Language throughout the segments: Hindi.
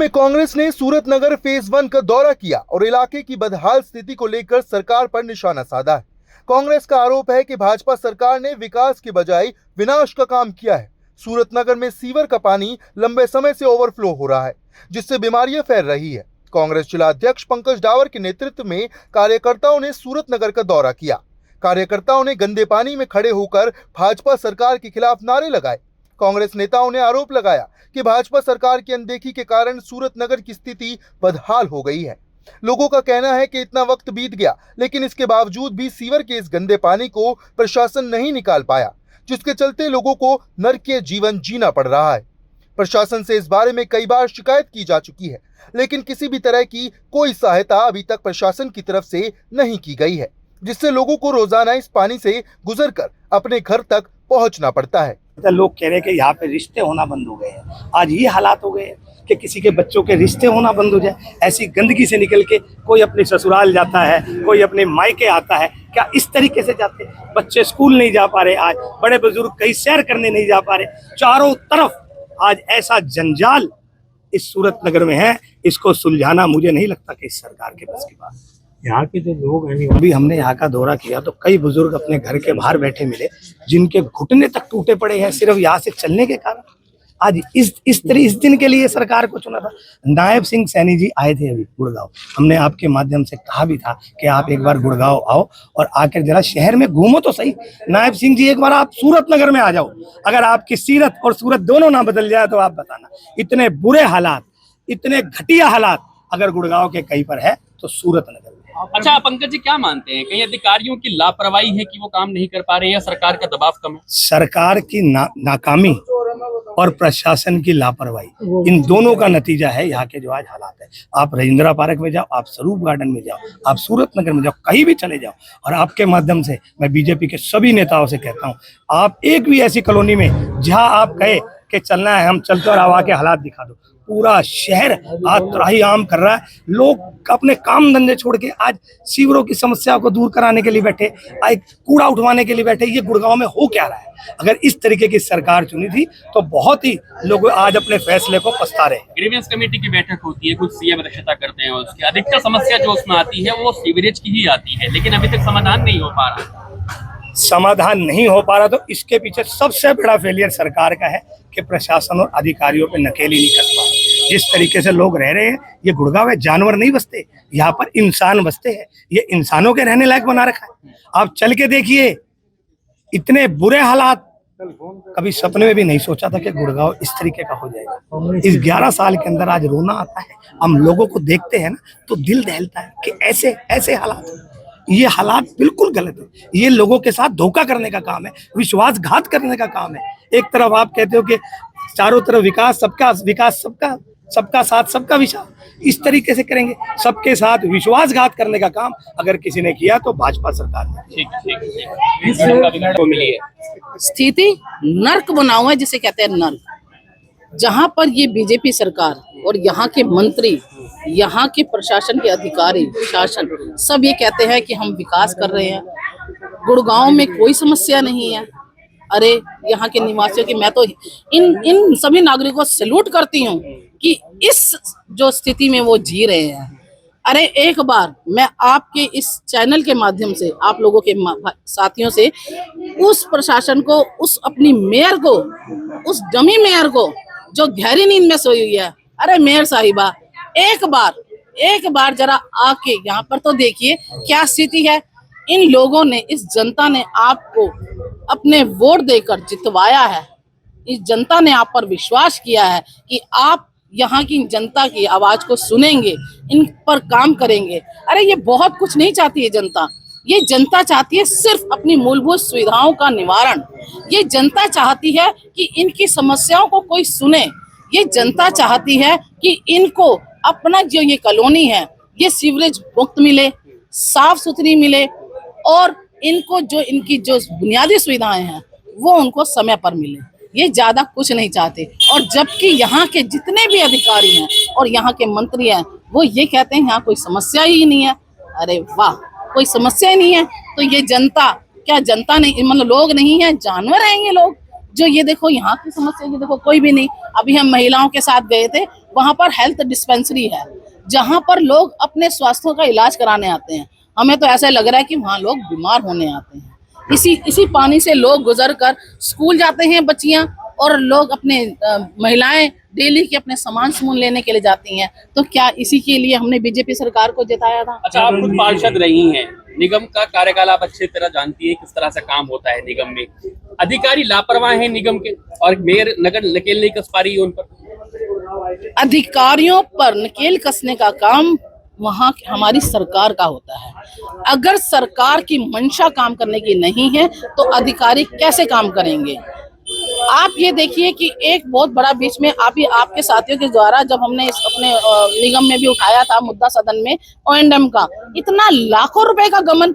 में कांग्रेस ने सूरत नगर फेज 1 का दौरा किया और इलाके की बदहाल स्थिति को लेकर सरकार पर निशाना साधा है। कांग्रेस का आरोप है कि भाजपा सरकार ने विकास के बजाय विनाश का काम किया है। सूरत नगर में सीवर का पानी लंबे समय से ओवरफ्लो हो रहा है, जिससे बीमारियां फैल रही है। कांग्रेस जिला अध्यक्ष पंकज डावर के नेतृत्व में कार्यकर्ताओं ने सूरत नगर का दौरा किया। कार्यकर्ताओं ने गंदे पानी में खड़े होकर भाजपा सरकार के खिलाफ नारे लगाए। कांग्रेस नेताओं ने आरोप लगाया कि भाजपा सरकार की अनदेखी के कारण सूरत नगर की स्थिति बदहाल हो गई है। लोगों का कहना है कि इतना वक्त बीत गया, लेकिन इसके बावजूद भी सीवर के इस गंदे पानी को प्रशासन नहीं निकाल पाया, जिसके चलते लोगों को नरकीय जीवन जीना पड़ रहा है। प्रशासन से इस बारे में कई बार शिकायत की जा चुकी है, लेकिन किसी भी तरह की कोई सहायता अभी तक प्रशासन की तरफ से नहीं की गई है, जिससे लोगों को रोजाना इस पानी से गुजरकर अपने घर तक पहुंचना पड़ता है। लोग कह रहे हैं कि यहाँ पे रिश्ते होना बंद हो गए हैं। आज ये हालात हो गए हैं कि किसी के बच्चों के रिश्ते होना बंद हो जाए। ऐसी गंदगी से निकल के कोई अपने ससुराल जाता है, कोई अपने मायके आता है। क्या इस तरीके से जाते हैं? बच्चे स्कूल नहीं जा पा रहे, आज बड़े बुजुर्ग कहीं सैर करने नहीं जा पा रहे। चारों तरफ आज ऐसा जंजाल इस सूरत नगर में है, इसको सुलझाना मुझे नहीं लगता कि इस सरकार के बस की बात। यहाँ के जो लोग हैं, अभी हमने यहाँ का दौरा किया तो कई बुजुर्ग अपने घर के बाहर बैठे मिले, जिनके घुटने तक टूटे पड़े हैं सिर्फ यहाँ से चलने के कारण। आज इस दिन के लिए सरकार को चुना था। नायब सिंह सैनी जी आए थे अभी गुड़गांव। हमने आपके माध्यम से कहा भी था कि आप एक बार गुड़गांव आओ और आकर जरा शहर में घूमो तो सही। नायब सिंह जी, एक बार आप सूरत नगर में आ जाओ। अगर आपकी सीरत और सूरत दोनों ना बदल जाए तो आप बताना। इतने बुरे हालात, इतने घटिया हालात अगर गुड़गांव के कहीं पर है तो सूरत नगर में। अच्छा पंकज जी, क्या मानते हैं, कहीं अधिकारियों की लापरवाही है कि वो काम नहीं कर पा रहे हैं या सरकार का दबाव कम है? सरकार की नाकामी और प्रशासन की लापरवाही, इन दोनों का नतीजा है यहाँ के जो आज हालात है। आप रजिंद्रा पार्क में जाओ, आप स्वरूप गार्डन में जाओ, आप सूरत नगर में जाओ, कहीं भी चले जाओ। और आपके माध्यम से मैं बीजेपी के सभी नेताओं से कहता हूँ, आप एक भी ऐसी कॉलोनी में जहाँ आप कहे कि चलना है, हम चलते और आवा के हालात दिखा दो। पूरा शहर आज त्राही आम कर रहा है। लोग अपने काम धंधे छोड़ के आज सीवरों की समस्या को दूर कराने के लिए बैठे, आज कूड़ा उठवाने के लिए बैठे। ये गुड़गांव में हो क्या रहा है? अगर इस तरीके की सरकार चुनी थी तो बहुत ही लोग आज अपने फैसले को पछता रहे हैं। ग्रीवेंस कमेटी की बैठक होती है, कुछ सीएम अध्यक्षता करते हैं, उसकी अधिकतर समस्या जो उसमें आती है वो सीवरेज की ही आती है, लेकिन अभी तक समाधान नहीं हो पा रहा। समाधान नहीं हो पा रहा तो इसके पीछे सबसे बड़ा फेलियर सरकार का है कि प्रशासन और अधिकारियों पे नकेल ही नहीं कस पा रहे। जिस तरीके से लोग रह रहे हैं, ये गुड़गांव है, जानवर नहीं बसते, यहाँ पर इंसान बसते हैं। ये इंसानों के रहने लायक बना रखा है। आप चल के देखिए, इतने बुरे हालात कभी सपने में भी नहीं सोचा था कि गुड़गांव इस तरीके का हो जाएगा। इस 11 साल के अंदर आज रोना आता है। हम लोगों को देखते हैं ना तो दिल दहलता है कि ऐसे हालात, ये हालात बिल्कुल गलत है। ये लोगों के साथ धोखा करने का काम है, विश्वासघात करने का काम है। एक तरफ आप कहते हो कि चारों तरफ विकास, सबका साथ सबका विकास, इस तरीके से करेंगे। सबके साथ विश्वासघात करने का काम अगर किसी ने किया तो भाजपा सरकार ने। स्थिति नर्क बना हुआ है, जिसे कहते हैं नर्क। जहां पर ये बीजेपी सरकार और यहाँ के मंत्री, यहाँ के प्रशासन के अधिकारी, शासन सब ये कहते हैं कि हम विकास कर रहे हैं, गुड़गांव में कोई समस्या नहीं है। अरे यहाँ के निवासियों की मैं तो इन सभी नागरिकों से सैल्यूट करती हूँ कि इस जो स्थिति में वो जी रहे हैं। अरे एक बार मैं आपके इस चैनल के माध्यम से, आप लोगों के साथियों से, उस प्रशासन को, उस अपनी मेयर को, उस डमी मेयर को जो गहरी नींद में सोई हुई है, अरे मेयर साहिबा, एक बार जरा आके यहाँ पर तो देखिए क्या स्थिति है। इन लोगों ने, इस जनता ने आपको अपने वोट देकर जितवाया है। इस जनता ने आप पर विश्वास किया है कि आप यहाँ की जनता की आवाज को सुनेंगे, इन पर काम करेंगे। अरे ये बहुत कुछ नहीं चाहती है जनता। ये जनता चाहती है सिर्फ अपनी मूलभूत सुविधाओं का निवारण। ये जनता चाहती है कि इनकी समस्याओं को कोई सुने। ये जनता चाहती है कि इनको अपना जो ये कॉलोनी है ये सीवरेज मुक्त मिले, साफ सुथरी मिले और इनको जो इनकी जो बुनियादी सुविधाएं हैं वो उनको समय पर मिले। ये ज्यादा कुछ नहीं चाहते। और जबकि यहाँ के जितने भी अधिकारी हैं और यहाँ के मंत्री हैं वो ये कहते हैं यहाँ कोई समस्या ही नहीं है। अरे वाह, कोई समस्या ही नहीं है तो ये जनता, क्या जनता नहीं, मतलब लोग नहीं है, जानवर हैं ये लोग। जो ये देखो यहाँ की समस्या, ये देखो कोई भी नहीं। अभी हम महिलाओं के साथ गए थे, वहां पर हेल्थ डिस्पेंसरी है जहां पर लोग अपने स्वास्थ्य का इलाज कराने आते हैं। हमें तो ऐसा लग रहा है कि वहाँ लोग बीमार होने आते हैं। इसी पानी से लोग गुजर कर स्कूल जाते हैं बच्चियां, और लोग अपने महिलाएं डेली के अपने सामान लेने के लिए जाती हैं। तो क्या इसी के लिए हमने बीजेपी सरकार को जिताया था? अच्छा, आप खुद पार्षद रही हैं, निगम का कार्यकाल आप अच्छी तरह जानती हैं, किस तरह से काम होता है निगम में। अधिकारी लापरवाह हैं निगम के, और मेयर नकेल नहीं कस पा रही है उन पर। अधिकारियों पर नकेल कसने का काम वहाँ हमारी सरकार का होता है। अगर सरकार की मंशा काम करने की नहीं है तो अधिकारी कैसे काम करेंगे? आप ये देखिए कि एक बहुत बड़ा बीच में आपके साथियों के द्वारा जब हमने इस अपने निगम में भी उठाया था मुद्दा सदन में, O&M का इतना लाखों रुपए का गमन,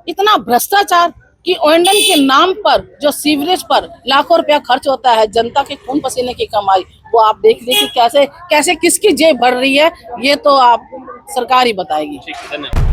इतना भ्रष्टाचार कि O&M के नाम पर जो सीवरेज पर लाखों रुपया खर्च होता है, जनता के खून पसीने की कमाई, वो आप देख लीजिए कैसे कैसे किसकी जेब भर रही है। ये तो आप सरकार ही बताएगी। ठीक है, धन्यवाद।